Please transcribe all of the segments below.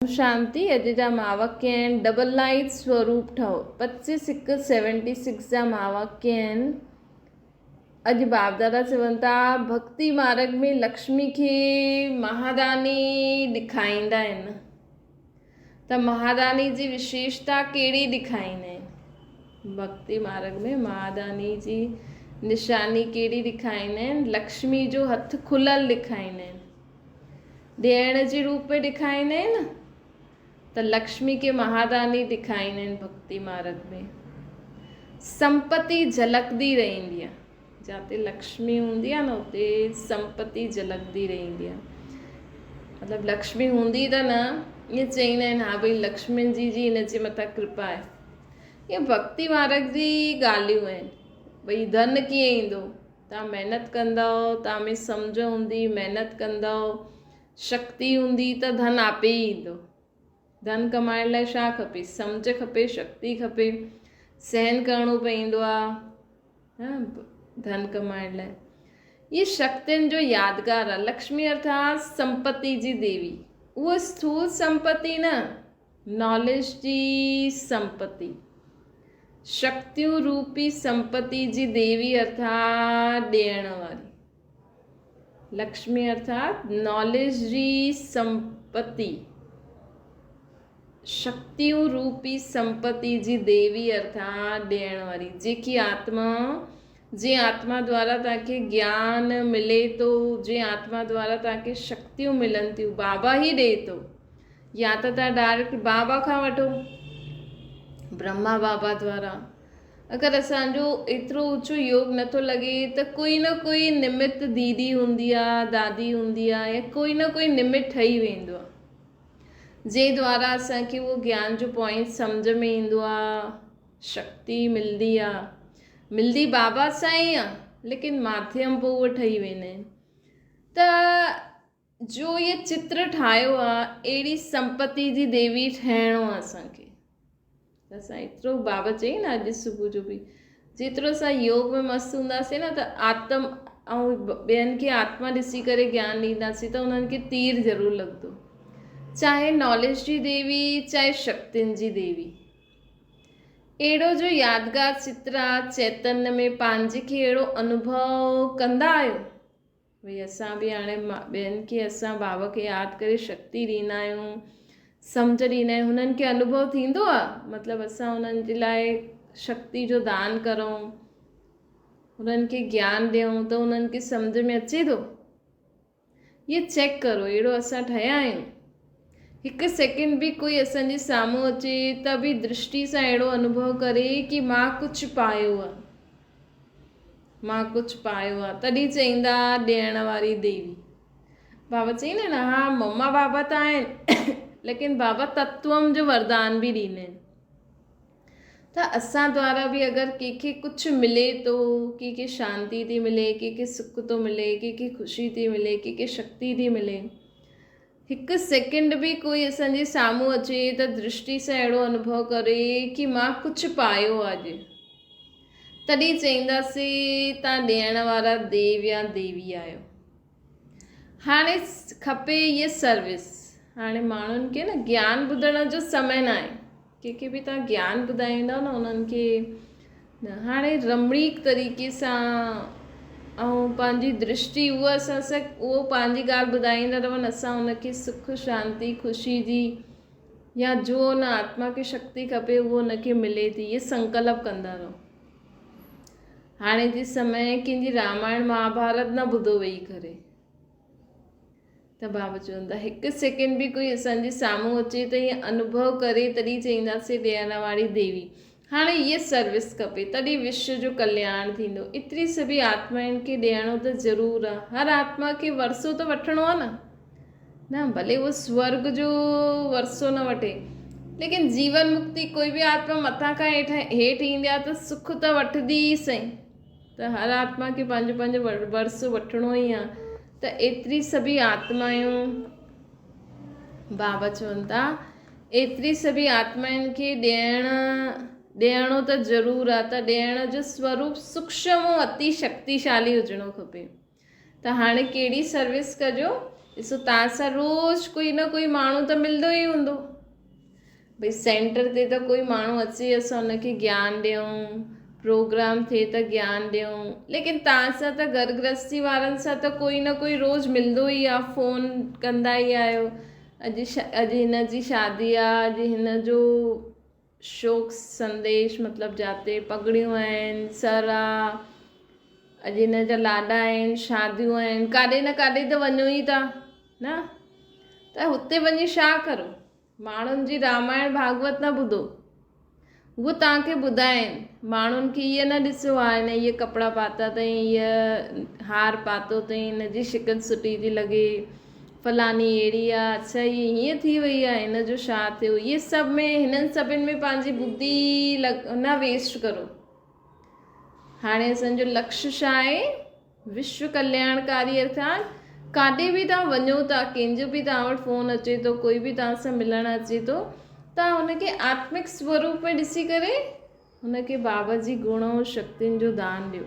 शांति अॼु जा महावाक्य आहिनि। डबल लाइट स्वरूप ठहो। 25/1/76 जा महावाक्य आहिनि। अॼु बाप दादा चवनि था भक्ति मार्ग में लक्ष्मी खे महारानी ॾेखारींदा आहिनि। त महारानी जी विशेषता कहिड़ी ॾेखारींदा आहिनि? भक्ति मार्ग में महारानी जी निशानी कहिड़ी ॾेखारींदा आहिनि? लक्ष्मी जो हथ खुलियल ॾेखारींदा आहिनि, ॾियण जे रूप में ॾेखारींदा आहिनि। त लक्ष्मी के महारानी ॾेखारींदा आहिनि। भक्ति मार्ग में संपत्ति झलकदी रहंदी आहे। जिते लक्ष्मी हूंदी आहे न उते संपत्ति झलकदी रहंदी आहे। मतिलबु लक्ष्मी हूंदी त न ईअं चईंदा आहिनि हा भई लक्ष्मी जी हिन जे मथां कृपा आहे। इहे भक्ति मार्ग जी ॻाल्हियूं आहिनि। भई धन कीअं ईंदो? तव्हां महिनत कंदव, तव्हां में सम्झ हूंदी, महिनत कंदव, शक्ति हूंदी त धन आपे ई ईंदो। धन कमाइण लाइ छा खपे? सम्झ खपे, शक्ति खपे, सहन करिणो पवंदो आहे धन कमाइण लाइ। ये शक्तियुनि जो यादगार आहे। लक्ष्मी अर्थात संपत्ति जी देवी। उहा स्थूल संपत्ति न, नॉलेज जी संपत्ति, शक्तियों रूपी संपत्ति जी देवी अर्थात ॾियण वारी। लक्ष्मी अर्थात नॉलेज जी संपत्ति, शक्तियों रूपी संपत्ति जी देवी अर्थात ॾियण वारी। जेकी आत्मा, जे आत्मा द्वारा तव्हांखे ज्ञान मिले थो, जे आत्मा द्वारा तव्हांखे शक्तियूं मिलनि थियूं, बाबा ई ॾिए थो। या त तव्हां डायरेक्ट बाबा खां वठो, ब्रह्मा बाबा द्वारा। अगरि असांजो एतिरो ऊंचो योग नथो लॻे त कोई न कोई निमित दीदी हूंदी आहे, दादी हूंदी आहे, या कोई न कोई निमित ठही वेंदो आहे जे द्वारा असांखे उहो ज्ञान जो पॉइंट सम्झ में ईंदो आहे, शक्ति मिलंदी आहे। मिलंदी बाबा सां ई आहे, लेकिन माध्यम पोइ उहो ठही वेंदा आहिनि। त जो ये चित्र ठाहियो आहे, अहिड़ी संपत्ति जी देवी ठहिणो आहे असांखे। असां एतिरो बाबा चई न अॼु सुबुह जो बि, जेतिरो असां योग में मस्तु हूंदासीं न त आत्म ऐं ॿियनि खे आत्मा ॾिसी करे ज्ञान ॾींदासीं त उन्हनि खे तीर ज़रूरु लॻंदो। चाहे नॉलेज जी देवी, चाहे शक्तियुनि जी देवी। अहिड़ो जो यादगार चित्र आहे चैतन्य में। पंहिंजे खे अहिड़ो अनुभव कंदा आहियो भई असां बि हाणे ॿियनि खे असां बाबा खे यादि करे शक्ति ॾींदा आहियूं, सम्झ ॾींदा आहियूं। हुननि खे अनुभव थींदो आहे, मतिलबु असां हुननि जे लाइ शक्ति जो दान करूं, हुननि खे ज्ञान ॾियूं त हुननि खे सम्झ में अचे थो। ये चेक करो, अहिड़ो असां ठहिया आहियूं। हिकु सेकेंड बि कोई असांजे साम्हूं अचे त बि दृष्टि सां अहिड़ो अनुभव करे कि मां कुझु पायो आहे, मां कुझु पायो आहे, तॾहिं चईंदा ॾियण वारी देवी। बाबा चईंदा न हा मम्मा बाबा त आहिनि, लेकिन बाबा तत्वम जो वरदान बि ॾींदा आहिनि। त असां द्वारा बि अगरि कंहिंखे कुझु मिले थो, कंहिंखे शांति थी मिले, कंहिंखे सुख थो मिले, कंहिंखे ख़ुशी थी मिले, कंहिंखे शक्ति थी मिले, हिकु सेकेंड बि कोई असांजे साम्हूं अचे त दृष्टि सां अहिड़ो अनुभव करे कि मां कुझु पायो अॼु, तॾहिं चईंदासीं तव्हां ॾियण वारा देव या देवी आहियो। हाणे खपे इहा सर्विस। हाणे माण्हुनि खे न ज्ञान ॿुधण जो समय न आहे। कंहिंखे बि तव्हां ज्ञान ॿुधाईंदव न उन्हनि खे हाणे रमणीक तरीक़े सां ऐं पंहिंजी दृष्टि उहा असां उहो पंहिंजी ॻाल्हि ॿुधाईंदा रहनि, असां हुनखे सुख शांति ख़ुशी जी या जो हुन आत्मा खे शक्ति खपे उहो हुनखे मिले थी, इहे संकल्प कंदा रहो। हाणे जे समय कंहिंजी रामायण महाभारत न ॿुधो वेही करे। त बाबा चवंदा हिकु सेकेंड बि कोई असांजे साम्हूं अचे त ईअं अनुभव करे तॾहिं चईंदासीं ॾियण वारी देवी। हाणे इहा सर्विस खपे, तॾहिं विश्व जो कल्याण थींदो। एतिरी सभी आत्माउनि खे ॾियणो त ज़रूरु आहे। हर आत्मा खे वरसो त वठिणो आहे न भले उहो स्वर्ग जो वरसो न वठे, लेकिन जीवन मुक्ति कोई बि आत्मा मथां खां हेठि ईंदी आहे त सुख त वठंदी ई सही। त हर आत्मा खे पंहिंजो पंहिंजो वरसो वठिणो ई आहे। त एतिरी सभी आत्माऊं बाबा चवनि था एतिरी सभी आत्माउनि खे ॾियणो त ज़रूरु आहे। त ॾियण जो स्वरूप सूक्ष्म ऐं अति शक्तिशाली हुजणो खपे। त हाणे कहिड़ी सर्विस कजो? ॾिसो तव्हां सां रोज़ु कोई न कोई माण्हू त मिलंदो ई हूंदो, भई सेंटर ते त कोई माण्हू अचे असां हुनखे ज्ञान ॾियूं, प्रोग्राम थिए त ज्ञान ॾियूं, लेकिन तव्हां सां त घर गृहस्थी वारनि सां त कोई न कोई रोज़ु मिलंदो ई आहे, फ़ोन कंदा ई आहियो, अॼु हिन जी शादी आहे, अॼु हिन जो शोक संदेश मतिलबु जाते पगड़ियूं आहिनि, सर आहे, अॼु हिन जा लाॾा आहिनि, शादियूं आहिनि, काॾे न काॾे त वञो ई था न, त हुते वञी छा करो? माण्हुनि जी रामायण भागवत न ॿुधो, उहो तव्हांखे ॿुधाइनि, माण्हुनि खे इहे न ॾिसो आहे हिन इहे कपिड़ा पाता अथई, इहा हार पातो अथई, हिनजी शिकिल सुठी थी लॻे, फलानी अहिड़ी आहे, अच्छा हीअ हीअं थी वई आहे, हिन जो छा थियो, इहे सभु में हिननि सभिनि में पंहिंजी बुद्धि न वेस्ट करो। हाणे असांजो लक्ष्य छा आहे? विश्व कल्याणकारी अर्थात काॾे बि तव्हां वञो था, कंहिंजो बि तव्हां वटि फ़ोन अचे थो, कोई बि तव्हां सां मिलणु अचे थो, तव्हां हुनखे आत्मिक स्वरूप में ॾिसी करे हुनखे बाबा जी गुण ऐं शक्तियुनि जो दान ॾियो।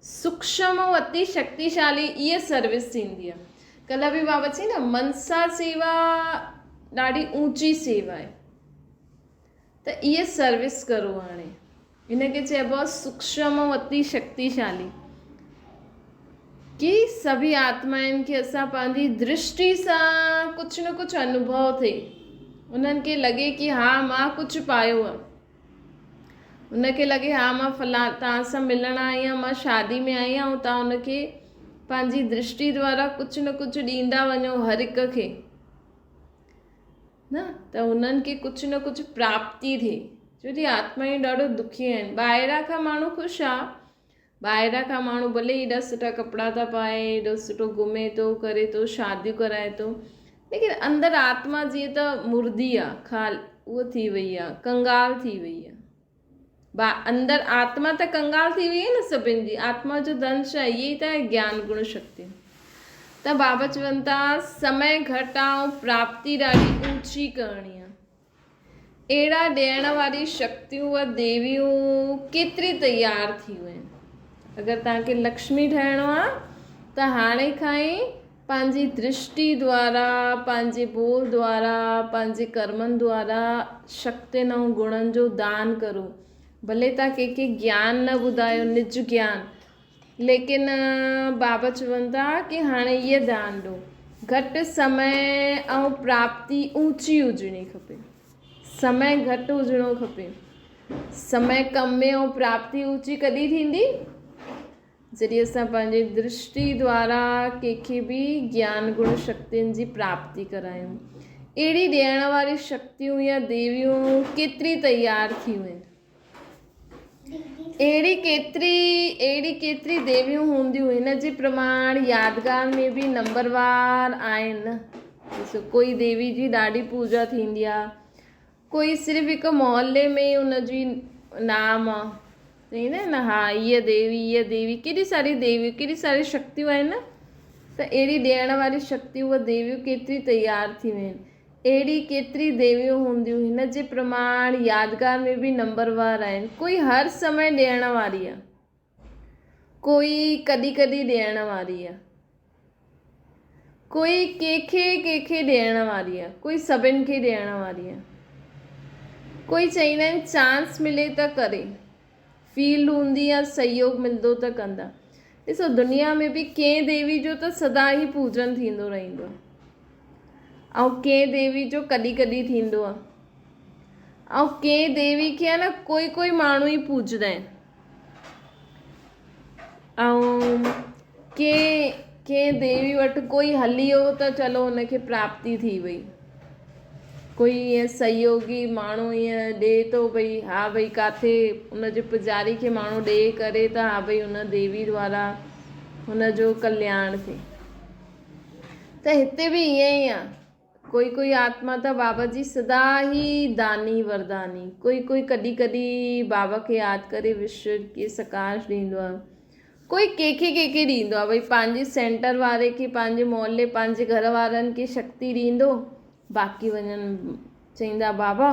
सूक्ष्म ऐं अति शक्तिशाली इहा सर्विस थींदी आहे। कल्ह बि बाबा चई न, मनसा सेवा ॾाढी ऊची सेवा आहे, त इहा सर्विस करो। हाणे इनखे चइबो आहे सूक्ष्म ऐं अति शक्तिशाली, कि सभी आत्माउनि खे असां पंहिंजी दृष्टि सां कुझु न कुझु अनुभव थिए, उन्हनि खे लॻे कि हा मां कुझु पायो आहे, उनखे लॻे हा मां तव्हां सां मिलणु आई आहियां, मां शादी में आई आहियां, ऐं तव्हां उनखे पंहिंजी दृष्टि द्वारा कुझु न कुझु ॾींदा वञो हर हिक खे न, त उन्हनि खे कुझु न कुझु प्राप्ति थिए। छो जी आत्माऊं ॾाढो दुखी आहिनि। ॿाहिरां खां माण्हू ख़ुशि आहे, ॿाहिरां खां माण्हू भले एॾा सुठा कपिड़ा था पाए, एॾो सुठो घुमे थो, करे थो, शादियूं कराए थो, लेकिन अंदरि आत्मा जीअं त मुर्दी आहे, खाल उहा थी वई आहे, कंगाल थी वई आहे। अंदरि आत्मा त कंगाल थी वई आहे न सभिनि जी, आत्मा जो दंश आहे, इहे ई त आहे ज्ञान गुण शक्ति। त बाबा चवनि था समय घटि आहे, प्राप्ति ॾाढी ऊची करणी आहे। अहिड़ा ॾियण वारी शक्तियूं व देवियूं केतिरी तयारु थियूं आहिनि। अगरि तव्हांखे लक्ष्मी ठहिणो आहे त हाणे खां ई पंहिंजी दृष्टि द्वारा, पंहिंजे बोल द्वारा, पंहिंजे कर्मनि द्वारा शक्तियुनि ऐं गुणनि जो दान करो। भले तव्हां कंहिंखे ज्ञान न ॿुधायो, निज ज्ञान, लेकिन बाबा चवनि था कि हाणे इहे दान ॾियो। घटि समय ऐं प्राप्ति ऊची हुजणी खपे, समय घटि हुजणो खपे। समय कम में ऐं प्राप्ति ऊची कॾहिं थींदी? जॾहिं असां पंहिंजे दृष्टि द्वारा कंहिंखे बि ज्ञान गुण शक्तियुनि जी प्राप्ति करायूं। अहिड़ी ॾियण वारी शक्तियूं या देवियूं केतिरी तयारु थियूं आहिनि। अहिड़ी केतिरी देवियूं हूंदियूं, हिन जे प्रमाण यादगार में बि नंबरवार आहिनि। ॾिसो, कोई देवी जी ॾाढी पूजा थींदी आहे, कोई सिर्फ़ु हिकु मोहल्ले में ई हुनजी नाम आहे, चईंदा आहिनि न, हा हीअ देवी, केॾी सारी देवियूं, केॾी सारी शक्तियूं आहिनि न। त अहिड़ी ॾियण वारी शक्तियूं उहे देवियूं केतिरी तयारु थियूं आहिनि। अहिड़ी केतिरी देवियूं हूंदियूं, हिन जे प्रमाण यादगार में बि नंबरवार आहिनि। कोई हर समय ॾियण वारी आहे, कोई कॾहिं कॾहिं ॾियण वारी आहे, कोई कंहिंखे ॾियण वारी आहे, कोई सभिनि खे ॾियण वारी आहे। कोई चईंदा आहिनि चांस मिले त करे, फील्ड हूंदी आहे, सहयोग मिलंदो त कंदा। ॾिसो, दुनिया में बि कंहिं देवी जो त सदा ई पूजन थींदो रहंदो आहे, ऐं कंहिं देवी जो कॾहिं कॾहिं थींदो आहे, ऐं कंहिं देवी खे आहे न कोई माण्हू ई पूजंदा आहिनि, ऐं कंहिं देवी वटि कोई हली वियो त चलो हुनखे प्राप्ति थी वई। कोई ईअं सहयोगी माण्हू ईअं ॾिए थो, भई हा भई किथे हुनजे पुजारी खे माण्हू ॾिए करे त हा भई हुन देवी द्वारा हुनजो कल्याण थिए। त हिते बि ईअं ई आहे, कोई आत्मा त बाबा जी सदा ई दानी वरदानी, कोई कॾहिं कॾहिं बाबा खे यादि करे विश्व खे सकाश ॾींदो आहे, कोई कंहिंखे ॾींदो आहे, भई पंहिंजे सेंटर वारे खे, पंहिंजे मोहल्ले, पंहिंजे घर वारनि खे शक्ति ॾींदो, बाक़ी वञनि चईंदा बाबा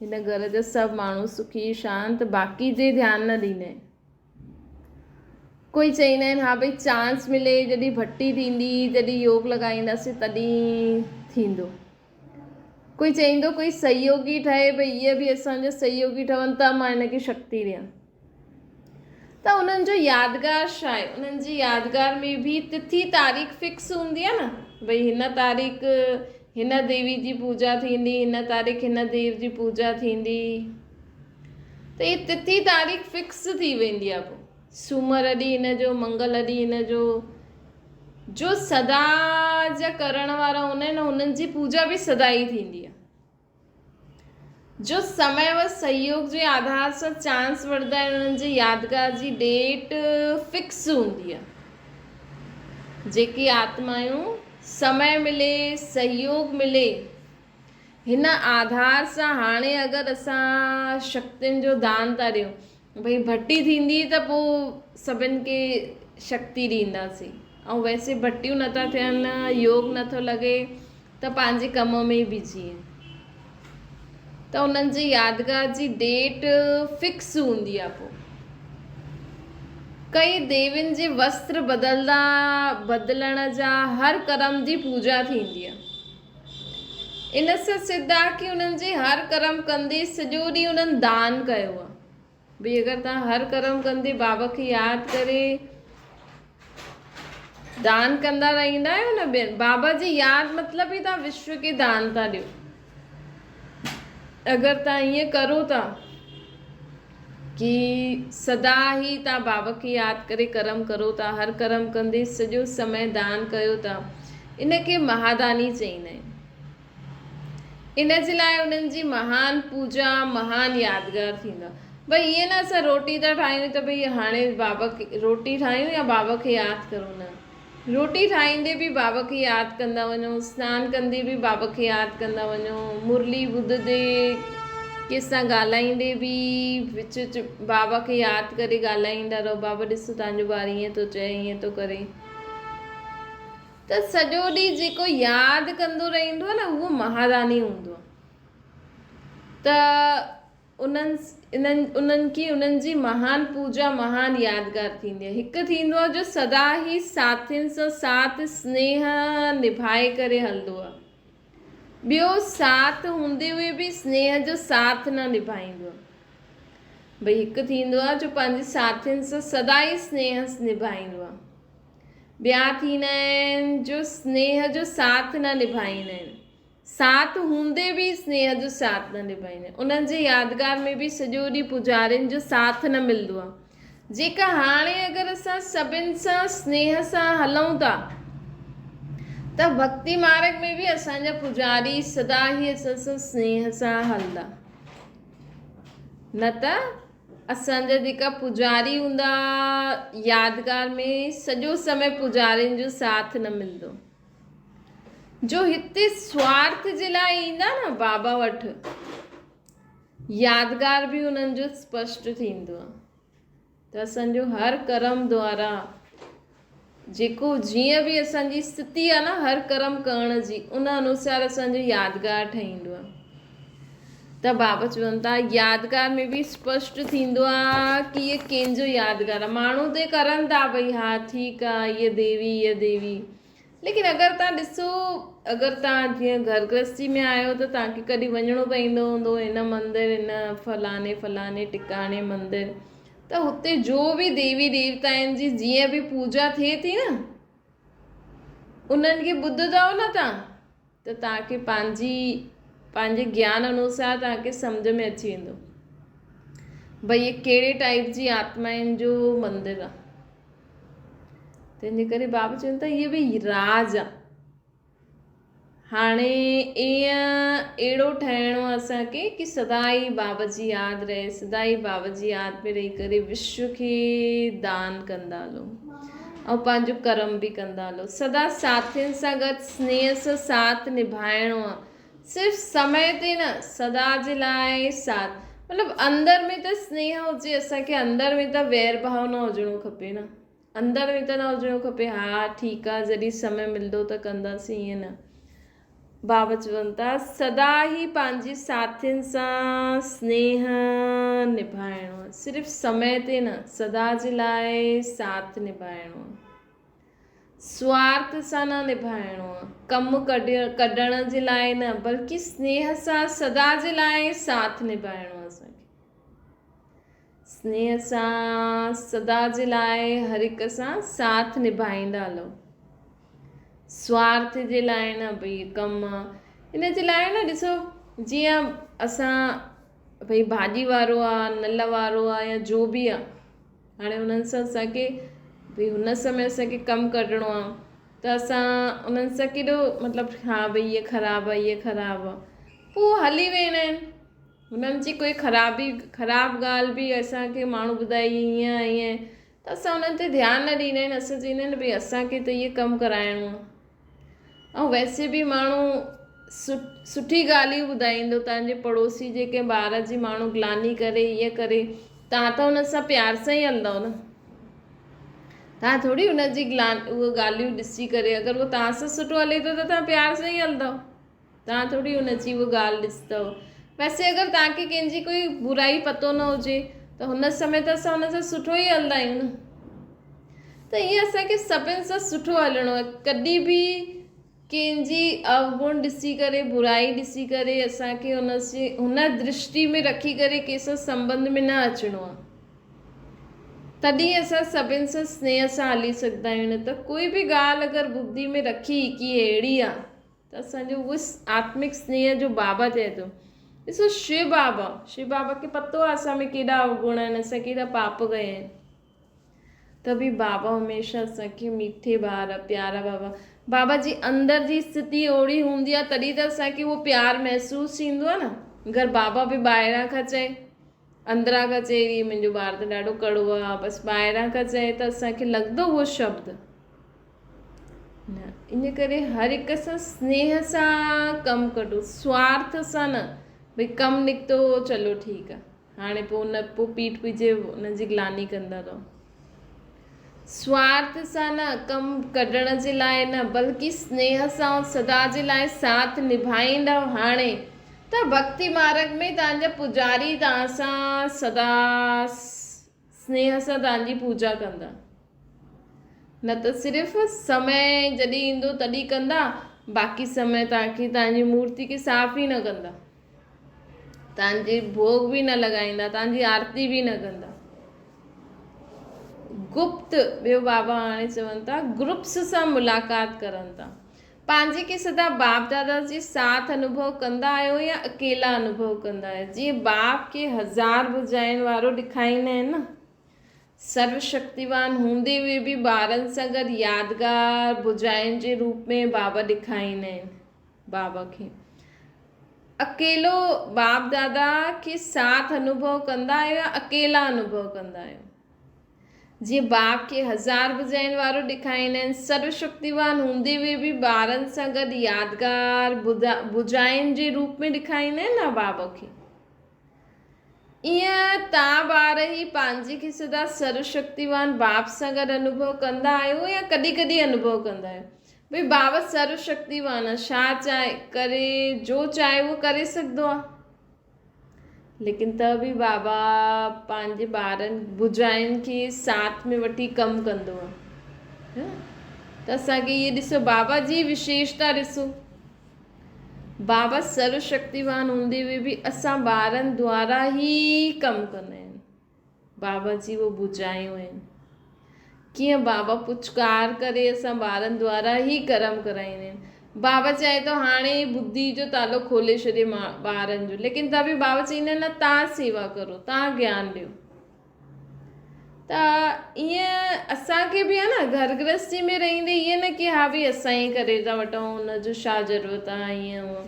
हिन घर जा सभु माण्हू सुखी शांति, बाक़ी जे ध्यानु न ॾींदा आहिनि। कोई चईंदा आहिनि हा भई चांस मिले जॾहिं भट्टी थींदी जॾहिं योग लॻाईंदासीं तॾहिं थींदो। कोई चईंदो कोई सहयोगी ठहे भई इहे बि असांजा सहयोगी ठहनि त मां हिनखे शक्ति ॾियां। त उन्हनि जो यादगार छा आहे, उन्हनि जी यादगार में बि तिथि तारीख़ फिक्स हूंदी आहे न, भई हिन तारीख़ हिन देवी जी पूजा थींदी, हिन तारीख़ हिन देव जी पूजा थींदी, त ये तिथि तारीख़ फिक्स थी वेंदी आहे। पोइ सूमर ॾींहुं हिन जो, मंगल ॾींहुं हिन जो सदा जा करण वारा हूंदा आहिनि हुननि जी पूजा बि सदा ई थींदी आहे। जो समय व सहयोग जे आधार सां चांस वठंदा आहिनि उन्हनि जी यादगार जी डेट फिक्स हूंदी आहे। जेकी आत्मायूं समय मिले सहयोग मिले हिन आधार सां हाणे अगरि असां शक्तियुनि जो दान था ॾियूं, भई भट्टी थींदी त पोइ सभिनि खे शक्ति ॾींदासीं, ऐं वैसे भट्टियूं नथा थियनि योग नथो लॻे त पंहिंजे कम में ई बिजी आहिनि, त उन्हनि जी यादगार जी डेट फिक्स हूंदी आहे। पोइ कई देवियुनि जे वस्त्र बदिलण जा हर कर्म जी पूजा थींदी आहे। इन सां सिद्ध आहे कि उन्हनि जे हर कर्म कंदे सॼो ॾींहुं उन्हनि दान कयो आहे। भई अगरि तव्हां हर कर्म कंदे बाबा खे यादि करे दान कंदा रहंदा आहियो न ॿियनि, बाबा जी यादि मतिलबु ई तव्हां विश्व खे दान था ॾियो। अगरि तव्हां ईअं करो था कि सदा ई तव्हां बाबा खे यादि करे कर्म करो था, हर कर्म कंदे सॼो समय दान कयो था, इनखे महादानी चईंदा आहिनि। इन जे लाइ उन्हनि जी महान पूजा महान यादगार थींदा। भई ईअं न असां रोटी था ठाहियूं त भई हाणे बाबा खे रोटी ठाहियूं या बाबा खे यादि करो, न, रोटी ठाहींदे बि बाबा खे यादि कंदा वञो, सनानु कंदे बि बाबा खे यादि कंदा वञो, मुरली ॿुधंदे कंहिंसां ॻाल्हाईंदे बि विच विच बाबा खे यादि करे ॻाल्हाईंदा रहो, बाबा ॾिसो तव्हांजो ॿारु ईअं थो चए ईअं थो करे, त सॼो ॾींहुं जेको यादि कंदो रहंदो आहे न उहो महादानी हूंदो आहे। त उन्हनि खे उन्हनि जी महान पूजा महान यादगार थींदी आहे। हिकु थींदो आहे जो सदा ई साथियुनि सां साथ स्नेह निभाए करे हलंदो आहे, ॿियो साथ हूंदे हुए बि स्नेह जो साथ न निभाईंदो आहे। भई हिकु थींदो आहे जो पंहिंजे साथियुनि सां सदा ई स्नेह निभाईंदो आहे, ॿिया थींदा आहिनि जो स्नेह जो साथ न निभाईंदा आहिनि, साथ हूंदे बि स्नेह जो साथ न निभाईंदा आहिनि। उन्हनि जे यादगार में बि सॼो ॾींहुं पुजारियुनि जो साथ न मिलंदो आहे। जेका हाणे अगरि असां सभिनि सां स्नेह सां हलूं था त भक्ति मार्ग में बि असांजा पुजारी सदा ई असां सां स्नेह सां हलंदा, न त असांजा जेका पुजारी हूंदा यादगार में सॼो समय पुजारियुनि जो साथ न मिलंदो। जो हिते स्वार्थ जे लाइ ईंदा न बाबा वटि, यादगार बि उन्हनि जो स्पष्ट थींदो आहे। त असांजो हर कर्म द्वारा जेको जीअं बि असांजी स्थिति आहे न हर कर्म करण जी, उन अनुसार असांजो यादगार ठहींदो आहे। त बाबा चवनि था यादगार में बि स्पष्ट थींदो आहे कि इहे कंहिंजो यादगार आहे। माण्हू त करनि था भई हा ठीकु आहे इहा देवी, लेकिन अगरि तव्हां ॾिसो, अगरि तव्हां जीअं घर गृहस्थी में आहियो त तव्हांखे कॾहिं वञिणो पवंदो हूंदो हिन मंदरु हिन फलाणे टिकाणे मंदरु, त हुते जो बि देवी देवता आहिनि जी जीअं बि पूजा थिए थी न, उन्हनि खे ॿुधंदव न तव्हां त तव्हांखे पंहिंजे ज्ञान अनुसार तव्हांखे सम्झ में अची वेंदो भई इहे कहिड़े टाइप जी आत्माउनि जो मंदरु आहे। तंहिंजे करे बाबा चवनि था इहे बि राज आहे। हाणे अहिड़ो ठहिणो आहे असांखे कि सदा ई बाबा जी यादि रहे, सदा ई बाबा जी यादि में रही करे विश्व खे दान कंदा हलो ऐं पंहिंजो कर्म बि कंदा हलो। सदा साथियुनि सां गॾु स्नेह सां साथ निभाइणो आहे, सिर्फ़ु समय ते न, सदा जे लाइ साथ। मतिलबु अंदरि में त स्नेह हुजे, असांखे अंदरि में त वैर भाव न हुजिणो खपे न, अंदरि में त न हुजिणो खपे हा ठीकु आहे जॾहिं समय मिलंदो त कंदासीं, ईअं न। बाबा चवनि था सदा ई पंहिंजे साथियुनि सां स्नेह निभाइणो आहे, सिर्फ़ु समय ते न, सदा जे लाइ साथ निभाइणो आहे, स्वार्थ सां न निभाइणो आहे, कमु कढण जे लाइ न, बल्कि स्नेह सां सदा जे लाइ साथ निभाइणो आहे असांखे। स्नेह सां सदा जे लाइ हर हिक सां साथ निभाईंदा हलो, स्वार्थ जे लाइ न भई कमु। इन जे लाइ न ॾिसो, जीअं असां भई भाॼी वारो आहे, नल वारो आहे, या जो बि आहे, हाणे उन्हनि सां असांखे भई हुन समय असांखे कमु कढणो आहे, त असां उन्हनि सां केॾो मतिलबु हा भई इहे ख़राबु आहे, इहे ख़राबु आहे, पोइ हली वेंदा आहिनि। हुननि जी कोई ख़राबु ॻाल्हि बि असांखे माण्हू ॿुधाई हीअं हीअं, त असां उन्हनि ते ध्यानु न ॾींदा आहिनि। असां चवंदा आहिनि भई असांखे त इहे कमु कराइणो आहे। ऐं वैसे बि माण्हू सुठी ॻाल्हियूं ॿुधाईंदो, तव्हांजे पड़ोसी जेके ॿार जी माण्हू ग्लानी करे ईअं करे, तव्हां त हुन सां प्यार सां ई हलंदव न, तव्हां थोरी हुनजी उहे ॻाल्हियूं ॾिसी करे, अगरि उहो तव्हां सां सुठो हले थो त तव्हां प्यार सां ई हलंदव, तव्हां थोरी हुनजी उहा ॻाल्हि ॾिसंदव। वैसे अगरि तव्हांखे कंहिंजी कोई बुराई पतो न हुजे त हुन समय त असां हुन सां सुठो ई हलंदा आहियूं न। त ईअं असांखे सभिनि सां सुठो हलणो आहे, कॾहिं बि कंहिंजी अवगुण ॾिसी करे, बुराई ॾिसी करे असांखे हुन दृष्टि में रखी करे कंहिंसां संबंध में न अचिणो आहे। तॾहिं असां सभिनि सां स्नेह सां हली सघंदा आहियूं। न त कोई बि ॻाल्हि अगरि बुद्धि में रखी की अहिड़ी आहे त असांजो उहो आत्मिक स्नेह जो बाबा चए थो, ॾिसो शिव बाबा खे पतो आहे असां में केॾा अवगुण आहिनि, असां केॾा पाप कया आहिनि, त बि बाबा हमेशह असांखे मीठे ॿार, प्यारा बाबा जी अंदर जी स्थिति ओड़ी हूंदी आहे तॾहिं त असांखे उहो प्यार महसूसु थींदो आहे न। अगरि बाबा बि ॿाहिरां खां चए, अंदरां खां चए इहो मुंहिंजो ॿार त ॾाढो कड़ो आहे, बसि ॿाहिरां खां चए त असांखे लॻंदो उहो शब्द न। इन करे हर हिक सां स्नेह सां कमु कढो, स्वार्थ सां न, भई कमु निकितो चलो ठीकु आहे, हाणे पोइ पीठ पीछे हुनजी ग्लानी कंदा रहो। स्वार्थ सां न, कमु कढण जे लाइ न, बल्कि स्नेह सां सदा जे लाइ साथ निभाईंदव हाणे त भक्ति मार्ग में तव्हांजा पुजारी तव्हां सां सदा स्नेह सां तव्हांजी पूजा कंदा, न त सिर्फ़ु समय जॾहिं ईंदो तॾहिं कंदा, बाक़ी समय तव्हांजी मूर्ति खे साफ़ ई न कंदा, तव्हांजे भोग बि न लॻाईंदा, तव्हांजी आरती बि न कंदा। गुप्त, ॿियो बाबा हाणे चवनि था ग्रुप्स सां मुलाक़ात करनि था। पंहिंजे खे सदा बाप दादा जे साथ अनुभव कंदा आहियो या अकेला अनुभव कंदा आहियो। जीअं बाप खे 1000 भुजाइनि वारो ॾेखारींदा आहिनि न, सर्वशक्तिवान हूंदे हुए बि ॿारनि सां गॾु यादगार भुजाइनि जे रूप में बाबा ॾेखारींदा आहिनि बाबा खे। अकेलो बाप दादा के साथ अनुभव कंदा आहियो या अकेला अनुभव कंदा आहियो। जीअं बाप खे 1000 भुजाइनि वारो ॾेखारींदा आहिनि, सर्वशक्तिवान हूंदे हुए बि ॿारनि सां गॾु यादगार भुजाइनि जे रूप में ॾेखारींदा आहिनि न बाबा खे। ईअं तव्हां ॿार ई पंहिंजे खे सदा सर्वशक्तिवान बाप सां गॾु अनुभव कंदा आहियो या कॾहिं कॾहिं अनुभव कंदा आहियो। भई बाबा सर्वशक्तिवान आहे, छा चाहे करे, जो चाहे उहो करे सघंदो आहे, लेकिन त बि बाबा पंहिंजे ॿारनि भुजाइनि खे साथ में वठी कमु कंदो आहे। त असांखे इहे ॾिसो बाबा जी विशेषता ॾिसो, बाबा सर्वशक्तिवान हूंदे हुए बि असां ॿारनि द्वारा ई कमु कंदा आहिनि। बाबा जी उहे भुजायूं आहिनि, कीअं बाबा पुचकार करे असां ॿारनि द्वारा ई कर्म कराईंदा आहिनि। बाबा चए थो हाणे बुद्धि जो तालो खोले छॾे ॿारनि जो, लेकिन त बि बाबा चईंदा आहिनि न तव्हां सेवा करो, तव्हां ज्ञान ॾियो। त ईअं असांखे बि आहे न, घर गृहस्थी में रहंदे ईअं न की हा भई असां ई करे था वठूं, हुनजो छा ज़रूरत आहे, ईअं हूअं,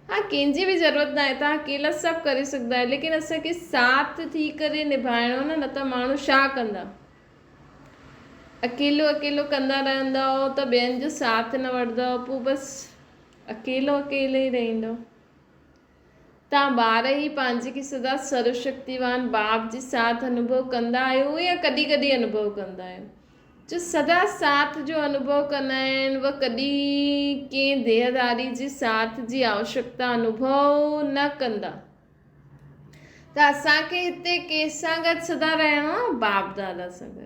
हा कंहिंजी बि ज़रूरत न आहे, तव्हां अकेला सभु करे सघंदा आहियो, लेकिन असांखे साथ थी करे निभाइणो न त माण्हू छा कंदा। अकेलो कंदा रहंदव त ॿियनि जो साथ न वठंदव, पोइ बसि अकेलो ई रहंदव। तव्हां ॿार ई पंहिंजे खे सदा सर्वशक्तिवान बाप जे साथ अनुभव कंदा आहियो या कॾहिं कॾहिं अनुभव कंदा आहियो। जो सदा साथ जो अनुभव कंदा आहिनि उहे कॾहिं कंहिं देहदारी जी साथ जी आवश्यकता अनुभव न कंदा। त असांखे हिते कंहिंसां गॾु सदा रहणो आहे, बाप दादा सां गॾु।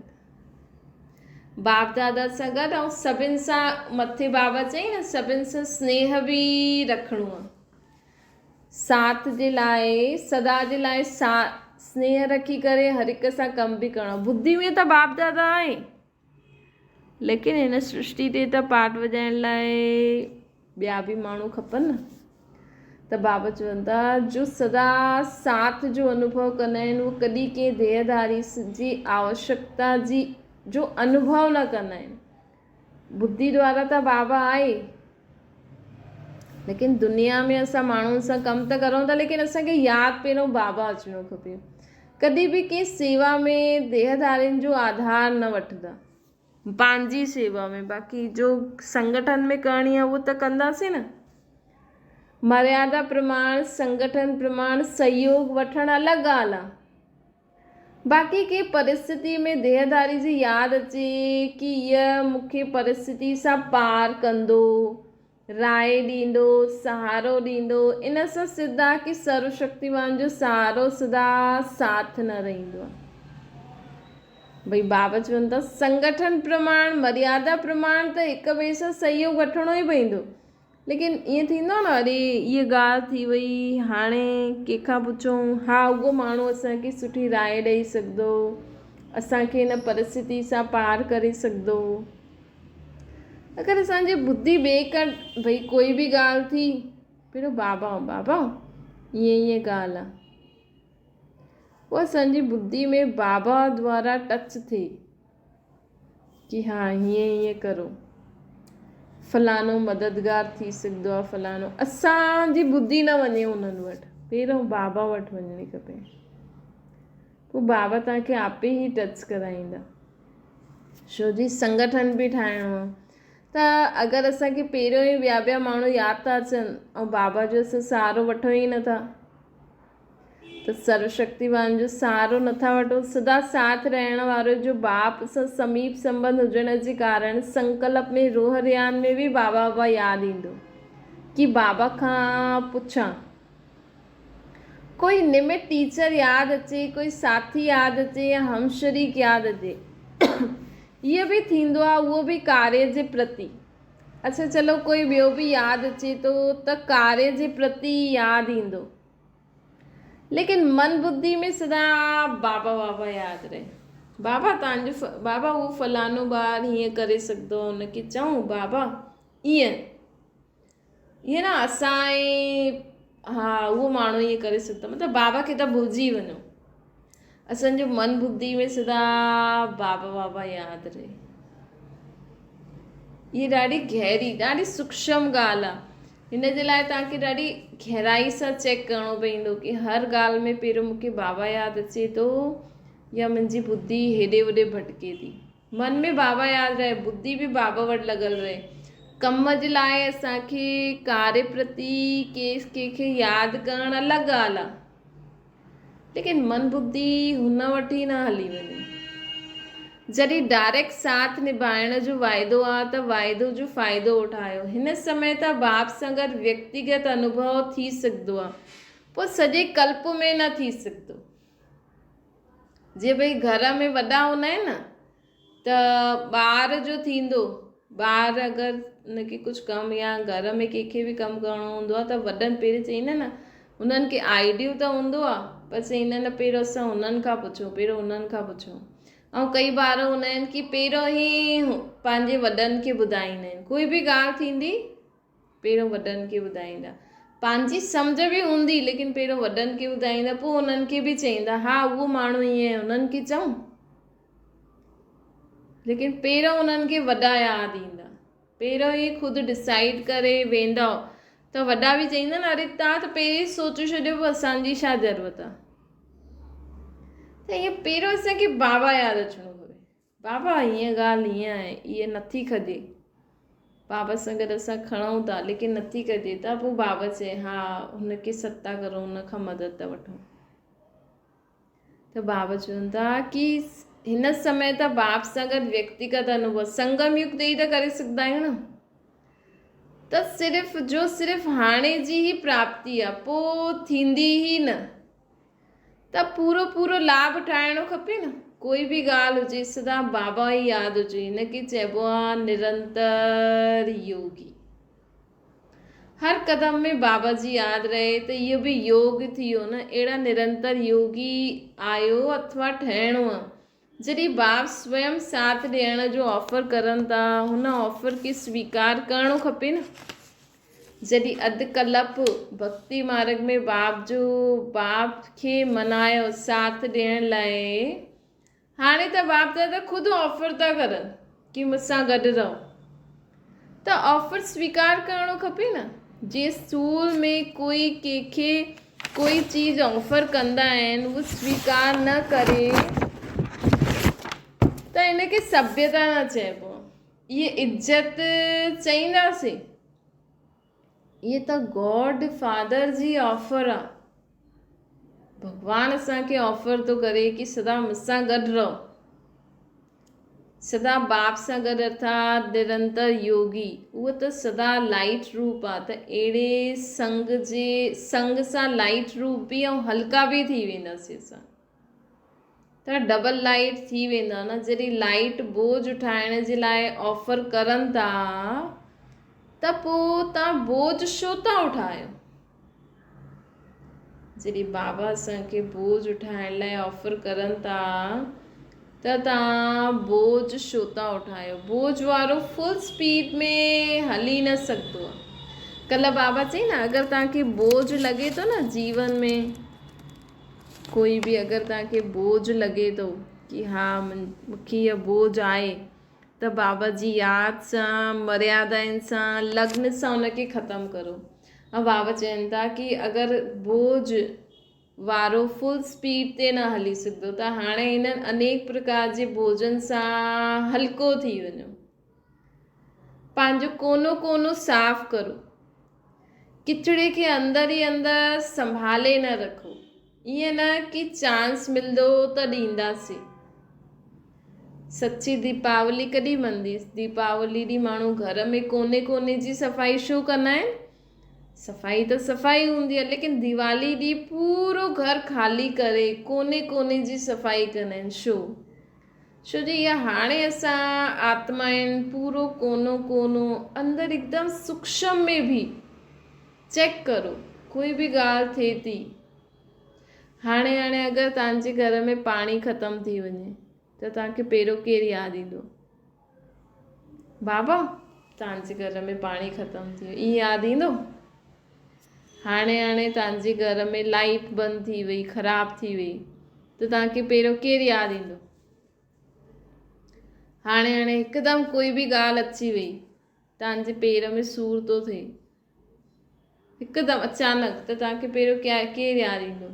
बाप दादा सां गॾु ऐं सभिनि सां, मथे बाबा चई न, सभिनि सां स्नेह बि रखिणो आहे। साथ जे लाइ, सदा जे लाइ स्नेह रखी करे हर हिक सां कमु बि करणो। बुद्धि में त बाप दादा आहे, लेकिन हिन सृष्टि ते त पाठ वॼाइण लाइ ॿिया बि माण्हू खपनि न। त बाबा चवनि था जो सदा साथ जो अनुभव कंदा आहिनि उहे कॾहिं कंहिं देहदारी जी आवश्यकता जी जो अनुभव न कंदा आहिनि। बुद्धि द्वारा त बाबा आहे, लेकिन दुनिया में असां माण्हुनि सां कमु त करूं था, लेकिन असांखे यादि पहिरियों बाबा अचिणो खपे। कॾहिं बि कंहिं सेवा में देहदारियुनि जो आधार न वठंदा, पंहिंजी सेवा में। बाक़ी जो संगठन में करणी आहे उहो त कंदासीं न। मर्यादा प्रमाण, संगठन प्रमाण, सहयोग वठणु अलॻि ॻाल्हि आहे। बाक़ी के परिस्थिति में देहदारी जी यादि अचे कि हीअ मूंखे परिस्थिति सां पार कंदो, राय ॾींदो, सहारो ॾींदो, इन सां सिद्ध आहे कि सर्वशक्तिमान जो सहारो सदा साथ न रहंदो आहे। भई बाबा चवनि था संगठन प्रमाण, मर्यादा प्रमाण त हिक ॿिए सां सहयोग वठिणो ई पवंदो। लेकिन ईअं थींदो न, अरे हीअ ॻाल्हि थी वई, हाणे कंहिंखां पुछूं, हा उहो माण्हू असांखे सुठी राय ॾेई सघंदो, असांखे हिन परिस्थिति सां पार करे सघंदो। अगरि असांजी बुद्धि ॿिए का भई कोई बि ॻाल्हि थी, पहिरियों बाबा बाबा ईअं ॻाल्हि आहे, उहा असांजी बुद्धि में बाबा द्वारा टच थिए कि हा हीअं करो, फलानो मददगार थी सघंदो आहे, फलानो। असांजी बुद्धि न वञे उन्हनि वटि, पहिरियों बाबा वटि वञणी खपे। पोइ बाबा तव्हांखे आपे ई टच कराईंदा। छो जी संगठन बि ठाहिणो आहे। त अगरि असांखे पहिरियों ई ॿिया माण्हू यादि था अचनि ऐं बाबा जो असां सहारो वठूं ई नथा, त सर्वशक्तिमान जो सहारो नथा वठो, सदा साथ रहण वारो जो बाप सां समीप संबंध हुजण जे कारण संकल्प में, रोहरियान में बि बाबा यादि ईंदो कि बाबा खां पुछां। कोई निमित टीचर यादि अचे, कोई साथी यादि अचे या हम शरीक यादि अचे, इहो बि थींदो आहे, उहो बि कार्य जे प्रति। अच्छा चलो कोई ॿियो बि यादि अचे थो त कार्य जे प्रति यादि ईंदो, लेकिन मन बुद्धि में सदा बाबा बाबा यादि रहे। बाबा तव्हांजो बाबा उहो फलानो ॿारु हीअं करे सघंदो, हुनखे चऊं बाबा ईअं न असां हा उहो माण्हू ईअं करे सघंदो, मतिलबु बाबा खे त भुलिजी वञो। असांजो मन बुद्धि में सदा बाबा बाबा यादि रहे। इहा ॾाढी गहरी, ॾाढी सूक्ष्म ॻाल्हि आहे। हिन जे लाइ तव्हांखे ॾाढी गहराई सां चेक करिणो पवंदो कि हर ॻाल्हि में पहिरियों मूंखे बाबा यादि अचे थो या मुंहिंजी बुद्धि हेॾे होॾे भटके थी। मन में बाबा यादि रहे, बुद्धि बि बाबा वटि लॻल रहे। कम जे लाइ असांखे कार्य प्रति कंहिंखे यादि करणु अलॻि ॻाल्हि आहे, लेकिन मन बुद्धि हुन वटि ई न हली वञे। जॾहिं डायरेक्ट साथ निभाइण जो वाइदो आहे त वाइदो जो फ़ाइदो उठायो। हिन समय त बाप सां गॾु व्यक्तिगत अनुभव थी सघंदो आहे, पोइ सॼे कल्प में न थी सघंदो। जीअं भई घर में वॾा हूंदा आहिनि न, त ॿार जो थींदो, ॿार अगरि उनखे कुझु कमु या घर में कंहिंखे बि कमु करिणो हूंदो आहे त वॾनि पहिरीं चईंदा न, उन्हनि खे आइडियो त हूंदो आहे, पर चईंदा न पहिरियों असां हुननि खां पुछूं, पहिरियों हुननि खां पुछूं। ऐं कई ॿार हूंदा आहिनि कि पहिरियों ई पंहिंजे वॾनि खे ॿुधाईंदा आहिनि, कोई बि ॻाल्हि थींदी पहिरियों वॾनि खे ॿुधाईंदा। पंहिंजी सम्झ बि हूंदी, लेकिन पहिरियों वॾनि खे ॿुधाईंदा, पोइ उन्हनि खे बि चईंदा हा उहो माण्हू ईअं आहे, उन्हनि खे चऊं। लेकिन पहिरियों उन्हनि खे वॾा यादि ईंदा, पहिरियों ई ख़ुदि डिसाइड करे वेंदा त वॾा बि चईंदा न, अरे तव्हां त पहिरीं सोचे छॾियो, असांजी छा ज़रूरत आहे। त ईअं पहिरियों असांखे बाबा यादि अचिणो खपे। बाबा हीअं ॻाल्हि हीअं आहे, इहा नथी खजे, बाबा सां गॾु असां खणूं था लेकिन नथी खजे, त पोइ बाबा चए हा हुनखे सत्ता करो, हुन खां मदद था वठूं। त बाबा चवनि था कि हिन समय त बाप सां गॾु व्यक्तिगत अनुभव संगम युग ॾेई त करे सघंदा आहियूं न। त सिर्फ़ हाणे जी ही प्राप्ति आहे, पोइ थींदी ही न। त पूरो लाभ ठाहिणो खपे न। कोई बि ॻाल्हि हुजे सदा बाबा ई यादि हुजे, हिनखे चइबो आहे निरंतर योगी। हर कदम में बाबा जी यादि रहे त इहो बि योग थी वियो न। अहिड़ा निरंतर योगी आयो अथवा ठहिणो आहे। जॾहिं बाप स्वयं साथ ॾियण जो ऑफर करनि था, हुन ऑफर खे स्वीकार करणो खपे न। जॾहिं अधु कल्प भक्ति मार्ग में बाप खे मनायो साथ ॾियण लाइ, हाणे त बाप दादा ख़ुदि ऑफर था करनि कि मूंसां गॾु रहो। त ऑफर स्वीकार करणो खपे न। जे स्कूल में कोई कंहिंखे कोई चीज़ ऑफर कंदा आहिनि, उहो स्वीकार न करे त इनखे सभ्यता न चइबो, इहे इज़त चईंदासीं। इहे त गॉड फादर जी ऑफर आहे। भगवान असांखे ऑफर थो करे कि सदा मूंसां गॾु रहो, सदा बाप सां गॾु अर्थात निरंतर योगी। उहो त सदा लाइट रूप आहे। त अहिड़े संग सां लाइट रूप बि ऐं हल्का बि थी वेंदासीं असां। त डबल लाइट थी वेंदा न। जॾहिं लाइट बोझ उठाइण जे लाइ ऑफर करनि था, त पोइ तव्हां बोझ छो था उठायो? जॾहिं बाबा असांखे बोझ उठाइण लाइ ऑफर करनि था, त तव्हां बोझ छो था उठायो? बोझ वारो फुल स्पीड में हली न सघंदो आहे। कल्ह बाबा चई न, अगरि तव्हांखे बोझ लॻे थो न जीवन में, कोई बि अगरि तव्हांखे बोझ लॻे थो कि हा मूंखे इहा बोझ आहे, त बाबा जी यादि सां, मर्यादाउनि सां, लग्न सां उनखे ख़तमु करो। ऐं बाबा चवनि था कि अगरि बोझ वारो फुल स्पीड ते न हली सघंदो, त हाणे इन्हनि अनेक प्रकार जे बोझनि सां हल्को थी वञो। पंहिंजो कोनो साफ़ करो। किचिड़े खे अंदर ई अंदर संभाले न रखो। ईअं न कि चांस मिलंदो त ॾींदासीं। सच्ची दीपावली कॾहिं मनंदी? दीपावली ॾींहुं माण्हू घर में कोने जी सफ़ाई छो कंदा आहिनि? सफ़ाई त सफ़ाई हूंदी आहे, लेकिन दिवाली ॾींहुं पूरो घर ख़ाली करे कोने जी सफ़ाई कंदा आहिनि। छो जो इहा हाणे असां आत्मा आहिनि, पूरो कोनो अंदरि हिकदमि सूक्ष्म में बि चेक करो। कोई बि ॻाल्हि थिए थी, हाणे अगरि तव्हांजे घर में पाणी ख़तमु थी वञे त तव्हांखे पहिरियों केरु यादि ईंदो? बाबा, तव्हांजे घर में पाणी ख़तमु थी वियो, ईअं यादि ईंदो? हाणे तव्हांजे घर में लाइट बंदि थी वई, ख़राबु थी वई, त तव्हांखे पहिरियों केरु यादि ईंदो? हाणे हिकदमि कोई बि ॻाल्हि अची वई, तव्हांजे पेर में सूर थो थिए हिकदमि अचानक, त तव्हांखे पहिरियों केरु यादि ईंदो?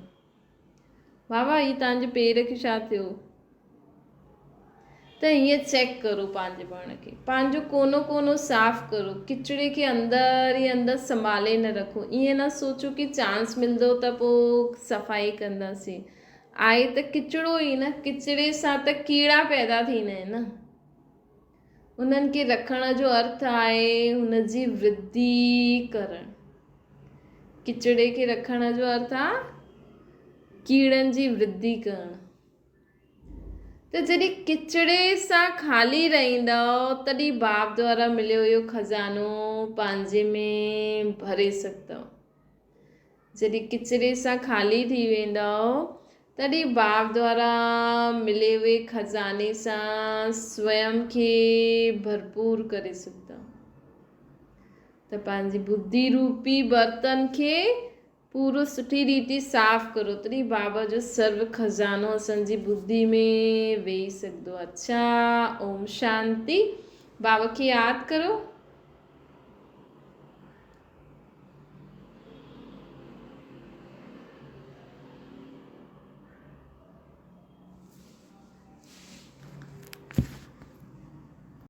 बाबा हीअ तव्हांजे पेर खे छा थियो? त हीअं चेक करो पंहिंजे पाण खे, पंहिंजो कोनो साफ़ करो। किचिड़े खे अंदरि ई अंदरि संभाले न रखो। ईअं न सोचो कि चांस मिलंदो त पोइ सफ़ाई कंदासीं। आहे त किचिड़ो ई न, किचिड़े सां त कीड़ा पैदा थींदा आहिनि न। उन्हनि खे रखण जो अर्थ आहे हुनजी वृद्धि करणु। किचिड़े खे रखण जो अर्थ आहे कीड़नि जी वृद्धि करणु। त जॾहिं किचिड़े सां ख़ाली रहंदव, तॾहिं बाप द्वारा मिलियो इहो खज़ानो पंहिंजे में भरे सघंदव। जॾहिं किचिड़े सां ख़ाली थी वेंदव, तॾहिं बाप द्वारा मिले हुए खज़ाने सां स्वयं खे भरपूर करे सघंदव। त पंहिंजी बुद्धि रूपी बर्तन खे पूरो सुठी रीति साफ़ करो, तॾहिं बाबा जो सर्व खज़ानो असांजी बुद्धि में वेही सघंदो। अच्छा, ओम शांति। बाबा खे यादि करो।